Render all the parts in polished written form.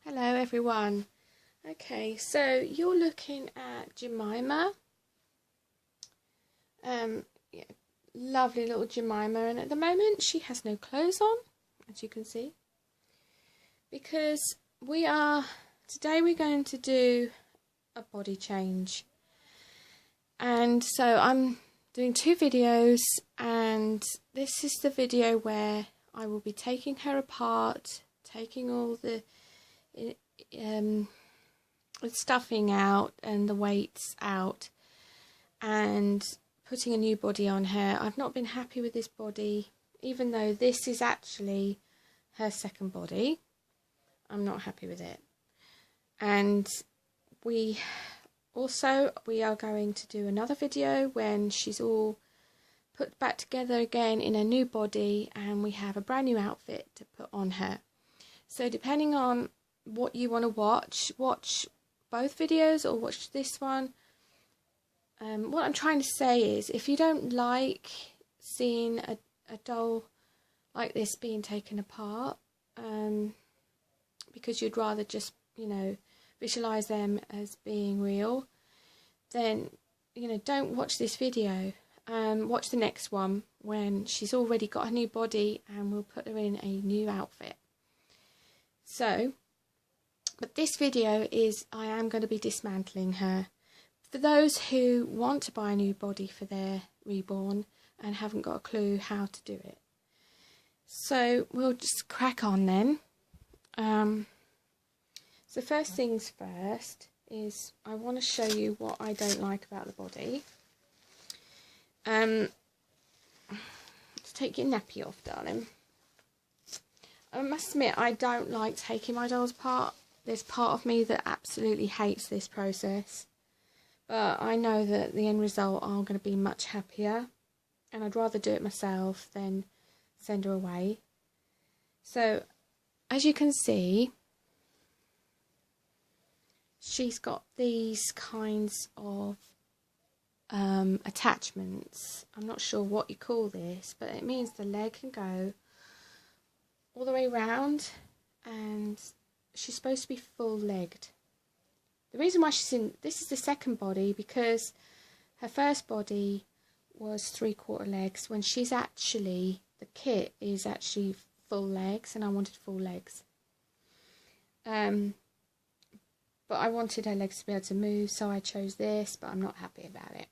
Hello everyone. Okay, so you're looking at Jemima. Yeah, lovely little Jemima, and at the moment she has no clothes on, as you can see, because today we're going to do a body change. And so I'm doing two videos, and this is the video where I will be taking her apart, taking all the stuffing out and the weights out and putting a new body on her. I've not been happy with this body, even though this is actually her second body. I'm not happy with it. And we are going to do another video when she's all put back together again in a new body and we have a brand new outfit to put on her. So depending on what you want to watch both videos or watch this one. What I'm trying to say is, if you don't like seeing a doll like this being taken apart, because you'd rather just, visualize them as being real, then, don't watch this video. Watch the next one when she's already got a new body and we'll put her in a new outfit. So, but this video is, I am going to be dismantling her. For those who want to buy a new body for their reborn and haven't got a clue how to do it. So we'll just crack on then. So first things first is I want to show you what I don't like about the body. Let's take your nappy off, darling. I must admit, I don't like taking my dolls apart. There's part of me that absolutely hates this process. But I know that the end result, I'm going to be much happier. And I'd rather do it myself than send her away. So, as you can see, she's got these kinds of attachments. I'm not sure what you call this, but it means the leg can go all the way around, and she's supposed to be full-legged. The reason why this is the second body, because her first body was 3/4 legs, when the kit is actually full legs, and I wanted full legs. But I wanted her legs to be able to move, so I chose this, but I'm not happy about it.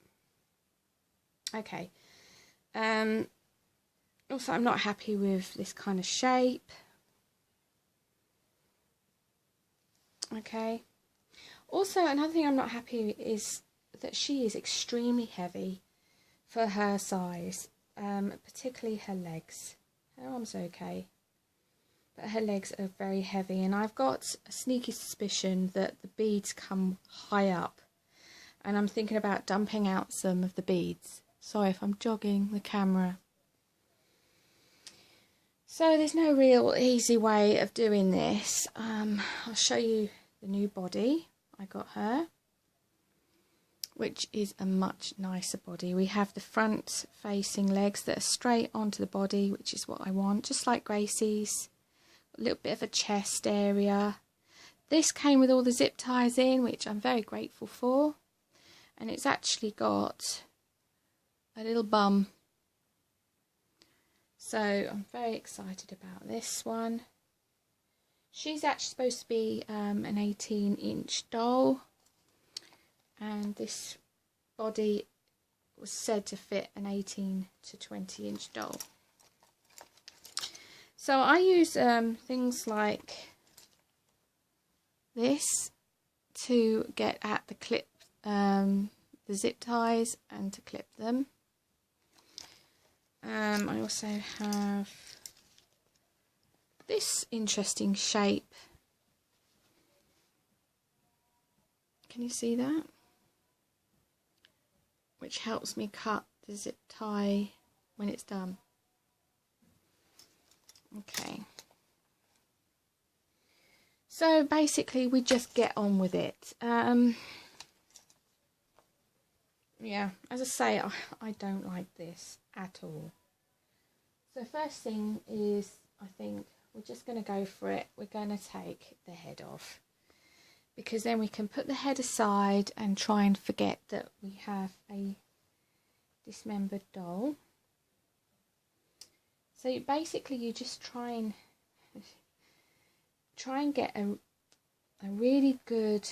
Okay. Also, I'm not happy with this kind of shape. Okay. Also, another thing I'm not happy is that she is extremely heavy for her size, particularly her legs. Her arms are okay, but her legs are very heavy, and I've got a sneaky suspicion that the beads come high up, and I'm thinking about dumping out some of the beads. Sorry if I'm jogging the camera. So there's no real easy way of doing this. I'll show you the new body I got her, which is a much nicer body. We have the front facing legs that are straight onto the body, which is what I want, just like Gracie's. A little bit of a chest area. This came with all the zip ties in, which I'm very grateful for, and it's actually got a little bum. So I'm very excited about this one. She's actually supposed to be an 18-inch doll, and this body was said to fit an 18 to 20-inch doll. So I use things like this to get at the clip, the zip ties, and to clip them. I also have this interesting shape. Can you see that? Which helps me cut the zip tie when it's done. Okay. So basically we just get on with it. Yeah, as I say, I don't like this at all. So first thing is, I think we're just going to go for it. We're going to take the head off, because then we can put the head aside and try and forget that we have a dismembered doll. So basically you just try and get a really good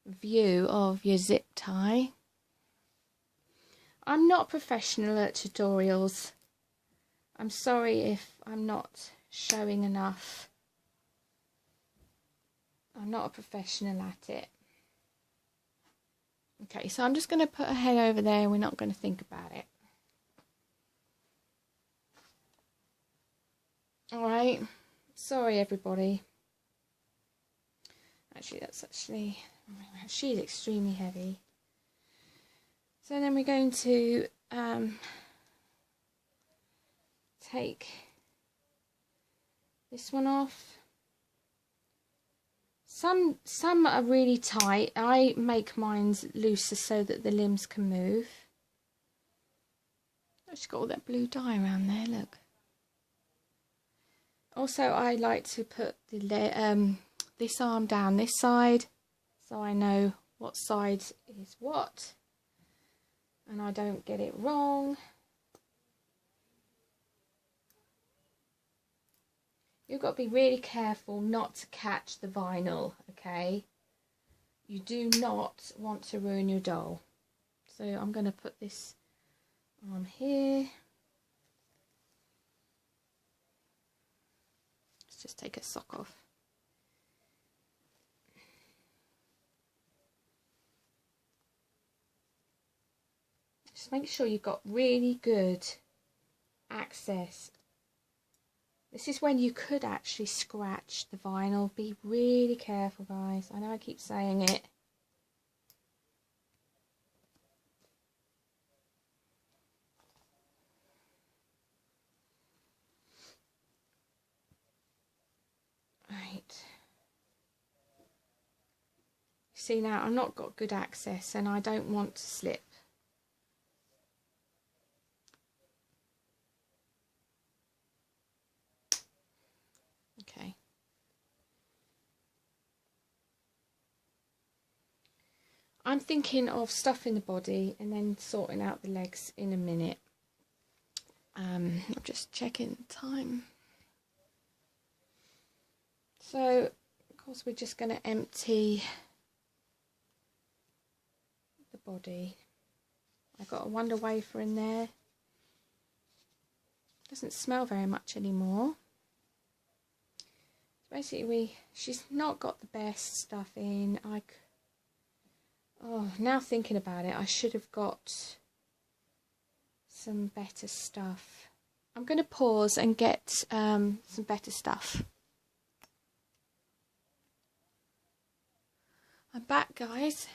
view of your zip tie. I'm not professional at tutorials. I'm sorry if I'm not showing enough. I'm not a professional at it. Okay, so I'm just going to put a head over there and we're not going to think about it. Alright, sorry everybody. Actually, she's extremely heavy. So then we're going to take this one off. Some are really tight. I make mine looser so that the limbs can move. Oh, she's got all that blue dye around there, look. Also, I like to put the this arm down this side, so I know what side is what, and I don't get it wrong. You've got to be really careful not to catch the vinyl, okay? You do not want to ruin your doll. So I'm going to put this arm here. Let's just take a sock off. Just make sure you've got really good access. This is when you could actually scratch the vinyl. Be really careful, guys. I know I keep saying it. Right. See, now I've not got good access and I don't want to slip. Okay. I'm thinking of stuffing the body and then sorting out the legs in a minute. I'm just checking the time. So, of course, we're just going to empty the body. I've got a Wonder Wafer in there. Doesn't smell very much anymore. Basically, she's not got the best stuff in. Oh, now thinking about it, I should have got some better stuff. I'm going to pause and get some better stuff. I'm back, guys.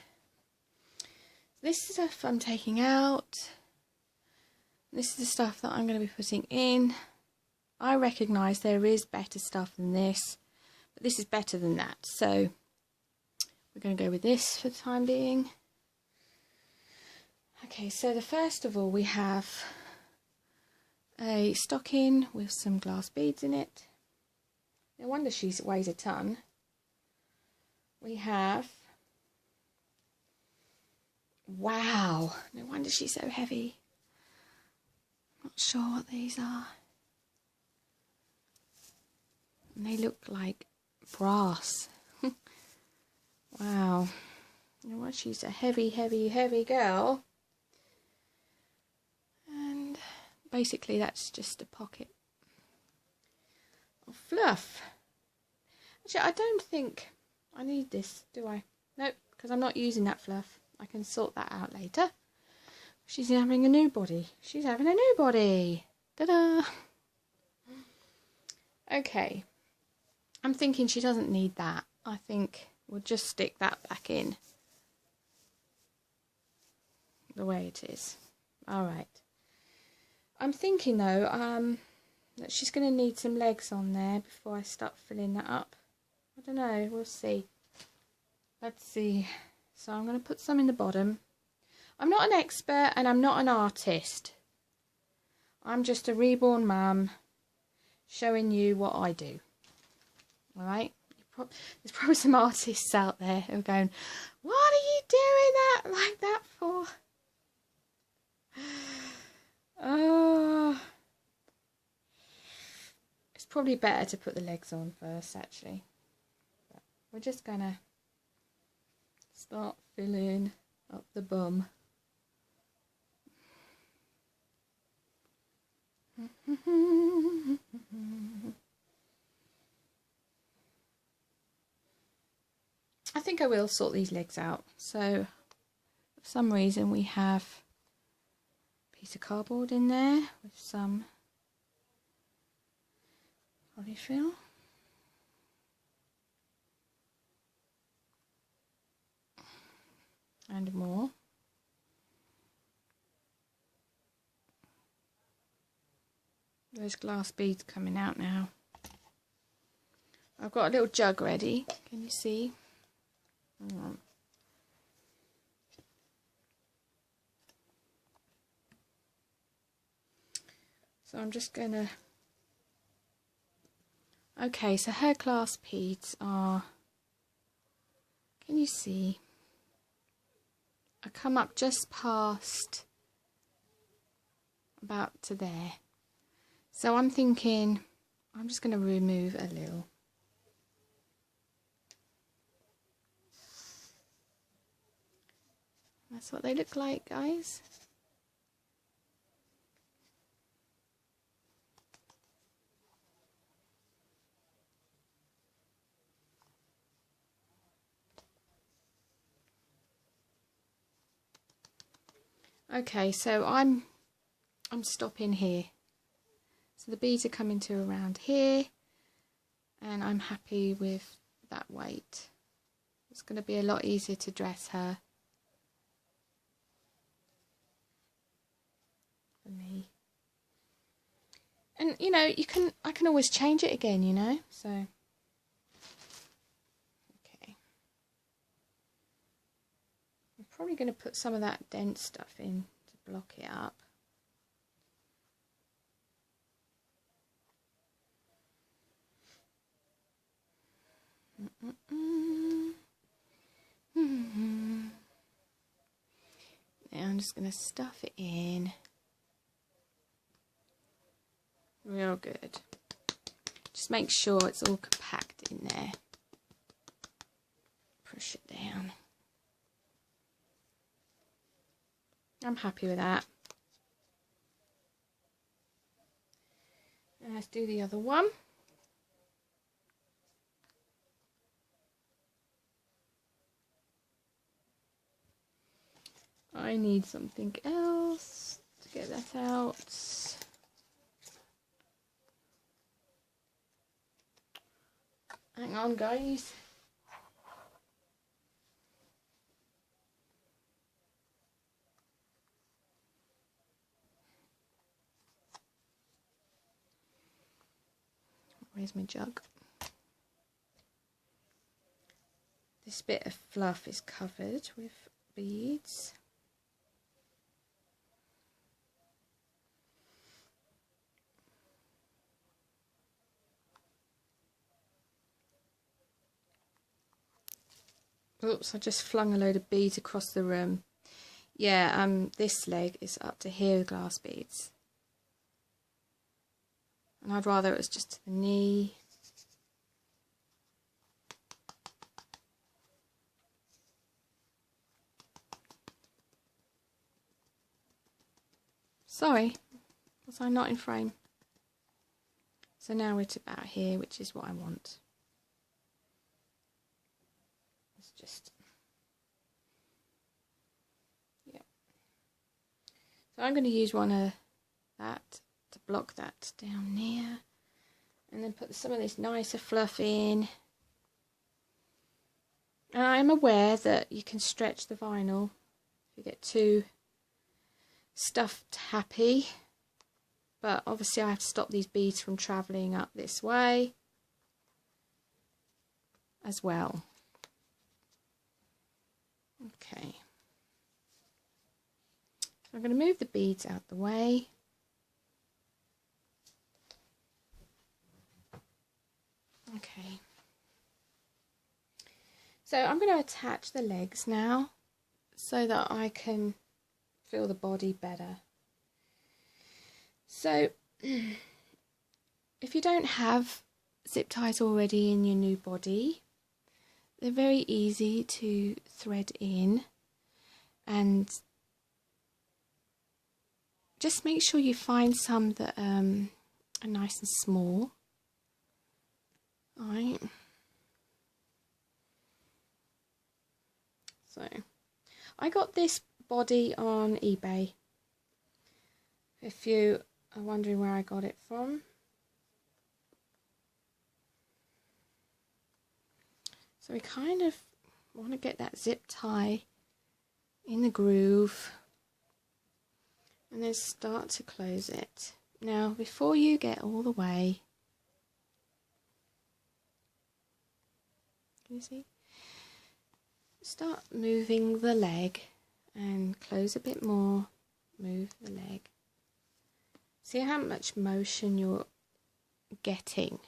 This is stuff I'm taking out. This is the stuff that I'm going to be putting in. I recognise there is better stuff than this, but this is better than that. So we're going to go with this for the time being. Okay, so first of all we have a stocking with some glass beads in it. No wonder she weighs a ton. We have, wow, no wonder she's so heavy. Not sure what these are. And they look like brass. Wow. You know what? She's a heavy, heavy, heavy girl. And basically that's just a pocket of fluff. Actually, I don't think I need this, do I? Nope, because I'm not using that fluff. I can sort that out later. She's having a new body. She's having a new body. Ta-da! Okay. I'm thinking she doesn't need that. I think we'll just stick that back in the way it is. Alright. I'm thinking though that she's going to need some legs on there before I start filling that up. I don't know. We'll see. Let's see. So I'm going to put some in the bottom. I'm not an expert and I'm not an artist. I'm just a reborn mum showing you what I do. All right? There's probably some artists out there who are going, what are you doing that like that for? Oh, it's probably better to put the legs on first, actually. But we're just going to start filling up the bum. I think I will sort these legs out. So, for some reason, we have a piece of cardboard in there with some polyfill. And more. There's glass beads coming out now. I've got a little jug ready. Can you see? Hang on. So I'm just going to... Okay, so her glass beads are... Can you see? I come up just past about to there. So I'm thinking I'm just going to remove a little. That's what they look like, guys. Okay, so I'm stopping here. So the beads are coming to around here, and I'm happy with that weight. It's going to be a lot easier to dress her for me. And you know, I can always change it again, you know. So okay. I'm probably going to put some of that dense stuff in to block it up. Now I'm just going to stuff it in real good. Just make sure it's all compact in there. Push it down. I'm happy with that. And let's do the other one. I need something else to get that out. Hang on, guys. Where's my jug? This bit of fluff is covered with beads. Oops, I just flung a load of beads across the room. Yeah, this leg is up to here with glass beads. And I'd rather it was just to the knee. Sorry, was I not in frame? So now we're to about here, which is what I want. It's just, yeah. So I'm going to use one of that to block that down there, and then put some of this nicer fluff in. And I am aware that you can stretch the vinyl if you get too stuffed happy, but obviously I have to stop these beads from travelling up this way as well. Okay, so I'm going to move the beads out the way. Okay. So I'm going to attach the legs now so that I can feel the body better. So if you don't have zip ties already in your new body, they're very easy to thread in, and just make sure you find some that are nice and small. Alright. So I got this body on eBay. If you are wondering where I got it from. So we kind of want to get that zip tie in the groove and then start to close it. Now, before you get all the way, can you see? Start moving the leg and close a bit more, move the leg. See how much motion you're getting.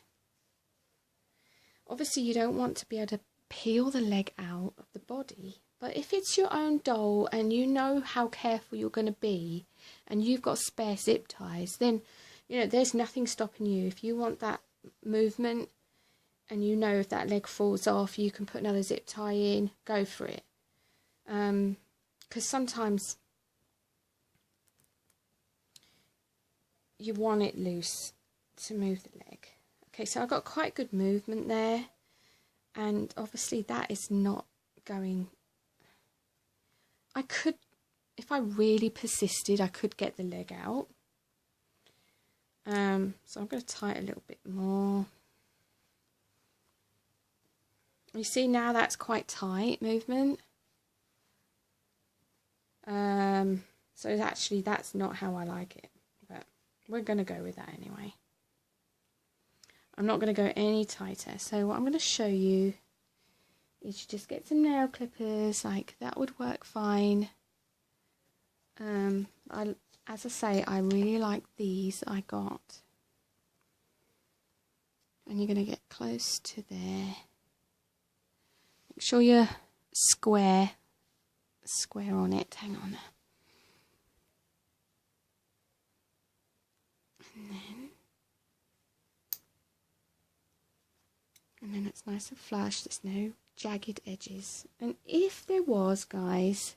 Obviously you don't want to be able to peel the leg out of the body, but if it's your own doll and you know how careful you're going to be and you've got spare zip ties, then you know there's nothing stopping you. If you want that movement and you know if that leg falls off, you can put another zip tie in, go for it. Because sometimes you want it loose to move the leg. Okay, so I've got quite good movement there, and obviously that is not going. I could, if I really persisted, I could get the leg out. So I'm going to tie it a little bit more. You see now that's quite tight movement. So actually that's not how I like it, but we're going to go with that anyway. I'm not going to go any tighter. So what I'm going to show you is you just get some nail clippers, like that would work fine. As I say, I really like these I got. And you're going to get close to there. Make sure you're square on it. Hang on. And then it's nice and flush. There's no jagged edges. And if there was, guys,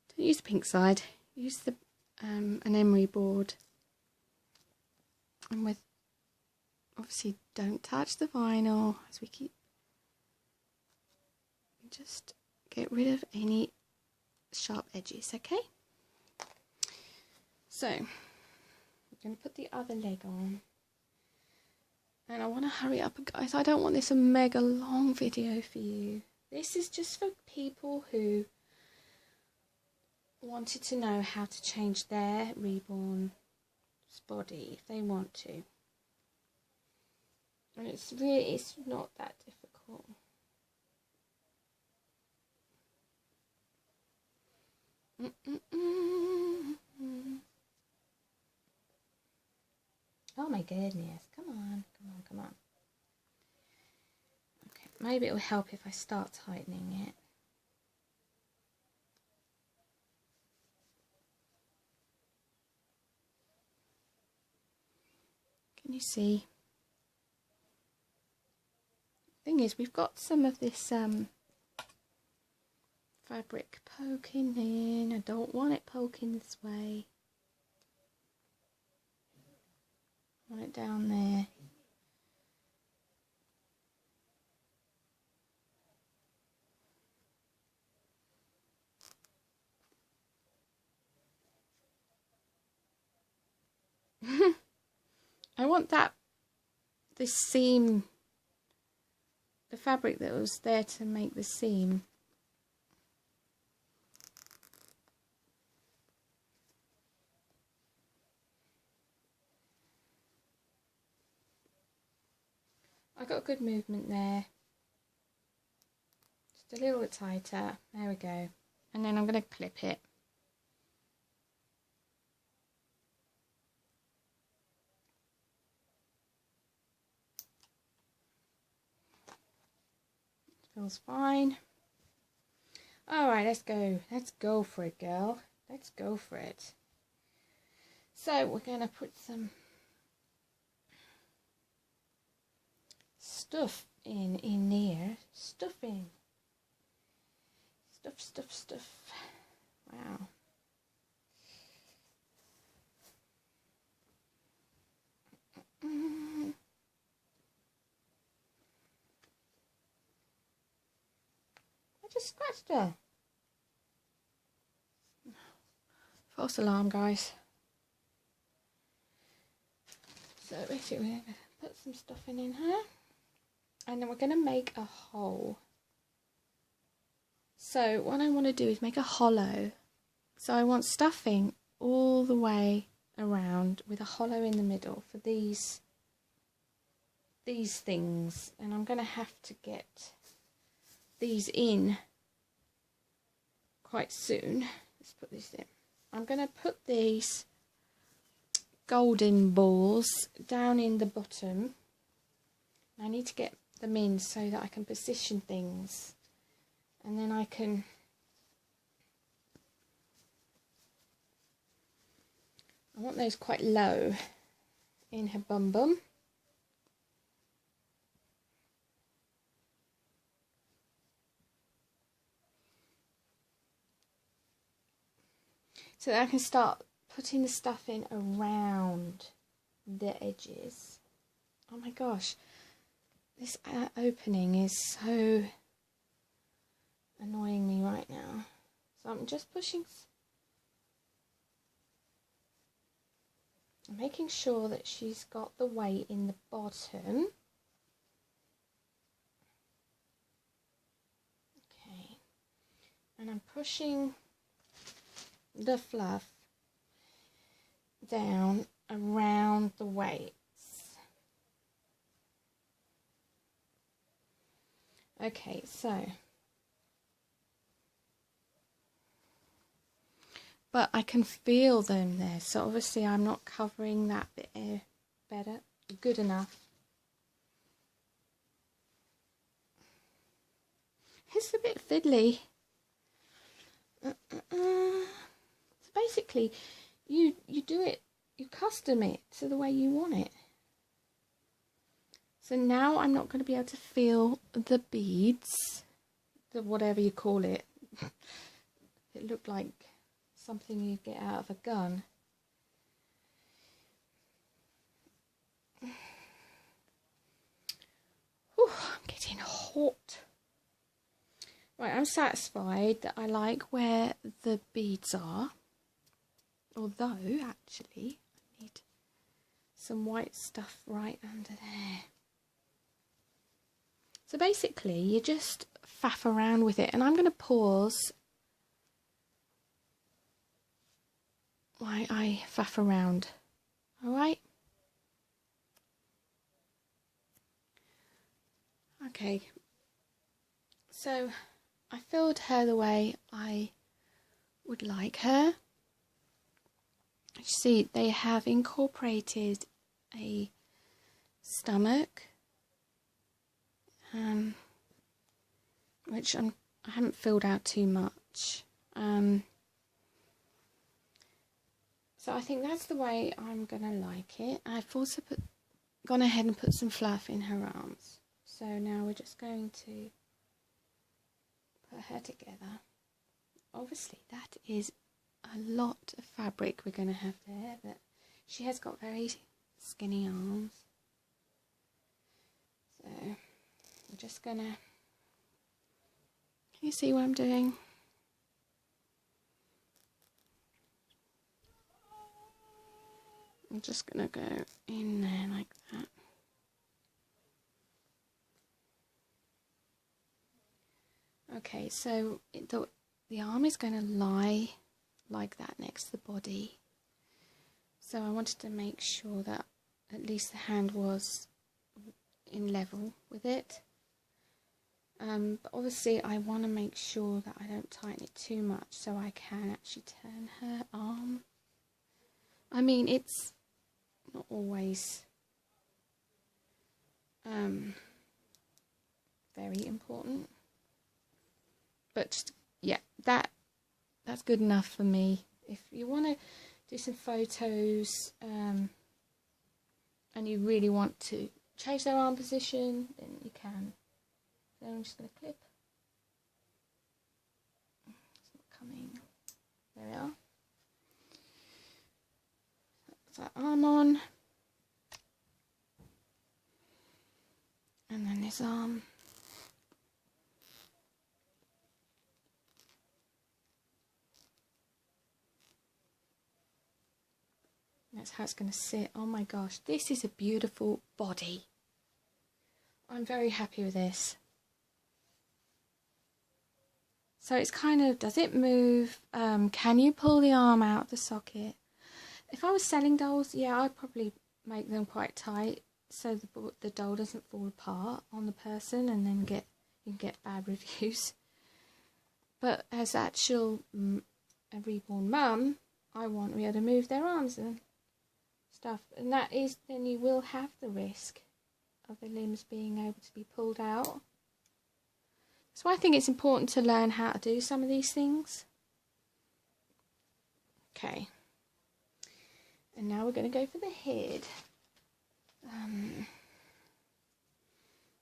don't use the pink side. Use the an emery board. And with, obviously, don't touch the vinyl as we keep. Just get rid of any sharp edges, okay? So, I'm going to put the other leg on. And I want to hurry up, guys. I don't want this a mega long video for you. This is just for people who wanted to know how to change their Reborn's body if they want to. And it's not that difficult. Oh my goodness, come on. Okay, maybe it will help if I start tightening it. Can you see? Thing is, we've got some of this fabric poking in. I don't want it poking this way. I want it down there. I want this seam, the fabric that was there to make the seam. I got good movement there. Just a little bit tighter. There we go. And then I'm going to clip it. Feels fine. Alright, let's go. Let's go for it, girl. Let's go for it. So we're going to put some stuff in there. Stuff in. Stuff. Wow. I just scratched her. False alarm, guys. So basically we're going to put some stuff in here. And then we're going to make a hole. So what I want to do is make a hollow. So I want stuffing all the way around with a hollow in the middle for these things. And I'm going to have to get these in quite soon. Let's put this in. I'm going to put these golden balls down in the bottom. I need to get them in so that I can position things, and then I want those quite low in her bum. So that I can start putting the stuff in around the edges. Oh my gosh. This opening is so annoying me right now. So I'm just pushing, I'm making sure that she's got the weight in the bottom. Okay. And I'm pushing the fluff down around the weight. Okay, so, but I can feel them there, so obviously I'm not covering that bit good enough. It's a bit fiddly. So basically, you do it, you custom it to the way you want it. So now I'm not going to be able to feel the beads, the whatever you call it. It looked like something you get out of a gun. Whew, I'm getting hot. Right, I'm satisfied that I like where the beads are. Although, actually, I need some white stuff right under there. So basically, you just faff around with it. And I'm going to pause while I faff around. Alright? Okay. So, I filled her the way I would like her. You see, they have incorporated a stomach. Which I haven't filled out too much. So I think that's the way I'm going to like it. I've also gone ahead and put some fluff in her arms. So now we're just going to put her together. Obviously that is a lot of fabric we're going to have there, but she has got very skinny arms. So I'm just going to... Can you see what I'm doing? I'm just going to go in there like that. Okay, so the arm is going to lie like that next to the body. So I wanted to make sure that at least the hand was in level with it. But obviously I want to make sure that I don't tighten it too much so I can actually turn her arm. I mean, it's not always very important. But just, yeah, that's good enough for me. If you want to do some photos and you really want to change their arm position, then you can. So I'm just going to clip. It's not coming. There we are. Put that arm on. And then this arm. That's how it's going to sit. Oh my gosh, this is a beautiful body. I'm very happy with this. So it's kind of, does it move? Can you pull the arm out of the socket? If I was selling dolls, yeah, I'd probably make them quite tight so the doll doesn't fall apart on the person and then you can get bad reviews. But as actual a reborn mum, I want to be able to move their arms and stuff, and that is, then you will have the risk of the limbs being able to be pulled out. So I think it's important to learn how to do some of these things. Okay, and now we're going to go for the head.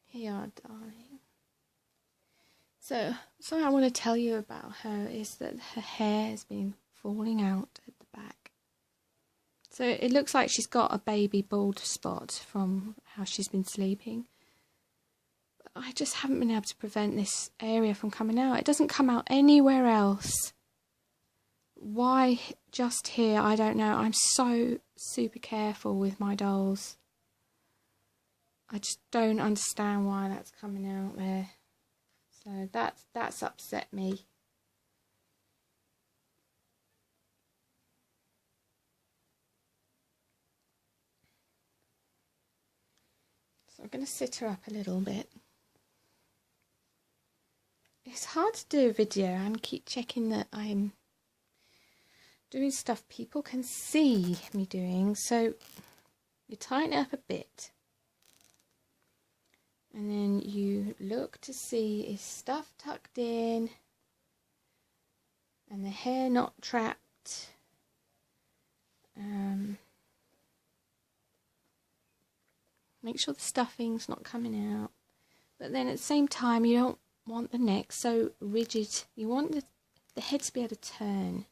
Here you are, darling. So something I want to tell you about her is that her hair has been falling out at the back. So it looks like she's got a baby bald spot from how she's been sleeping. But I just haven't been able to prevent this area from coming out. It doesn't come out anywhere else. Why just here? I don't know. I'm so super careful with my dolls. I just don't understand why that's coming out there. So that's upset me. So I'm going to sit her up a little bit. It's hard to do a video and keep checking that I'm doing stuff people can see me doing. So you tighten it up a bit. And then you look to see is stuff tucked in and the hair not trapped. Make sure the stuffing's not coming out. But then at the same time, you don't want the neck so rigid. You want the head to be able to turn.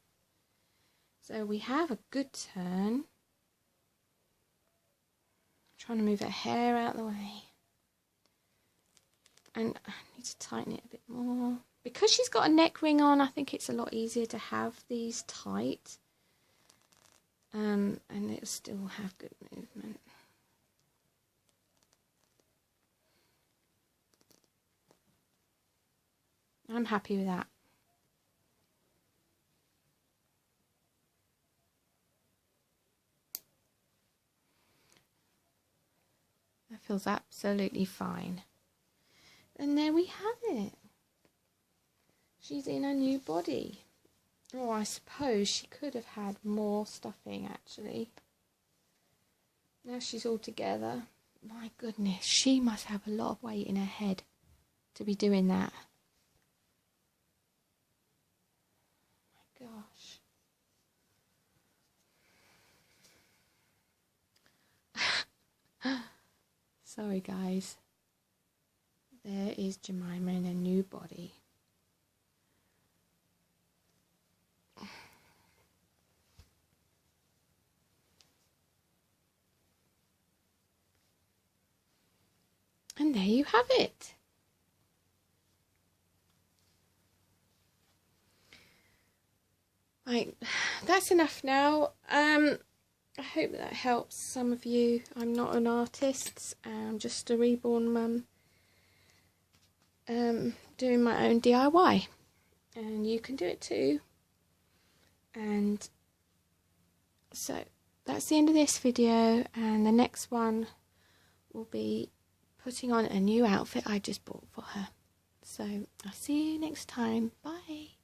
So we have a good turn. I'm trying to move her hair out of the way. And I need to tighten it a bit more. Because she's got a neck ring on, I think it's a lot easier to have these tight. And it'll still have good movement. I'm happy with that. That feels absolutely fine. And there we have it. She's in a new body. Oh, I suppose she could have had more stuffing actually. Now she's all together. My goodness, she must have a lot of weight in her head to be doing that. Oh my gosh. Sorry guys. There is Jemima in a new body. And there you have it. Right, that's enough now. I hope that helps some of you. I'm not an artist. I'm just a reborn mum. Doing my own DIY. And you can do it too. And so that's the end of this video. And the next one will be putting on a new outfit I just bought for her. So I'll see you next time. Bye.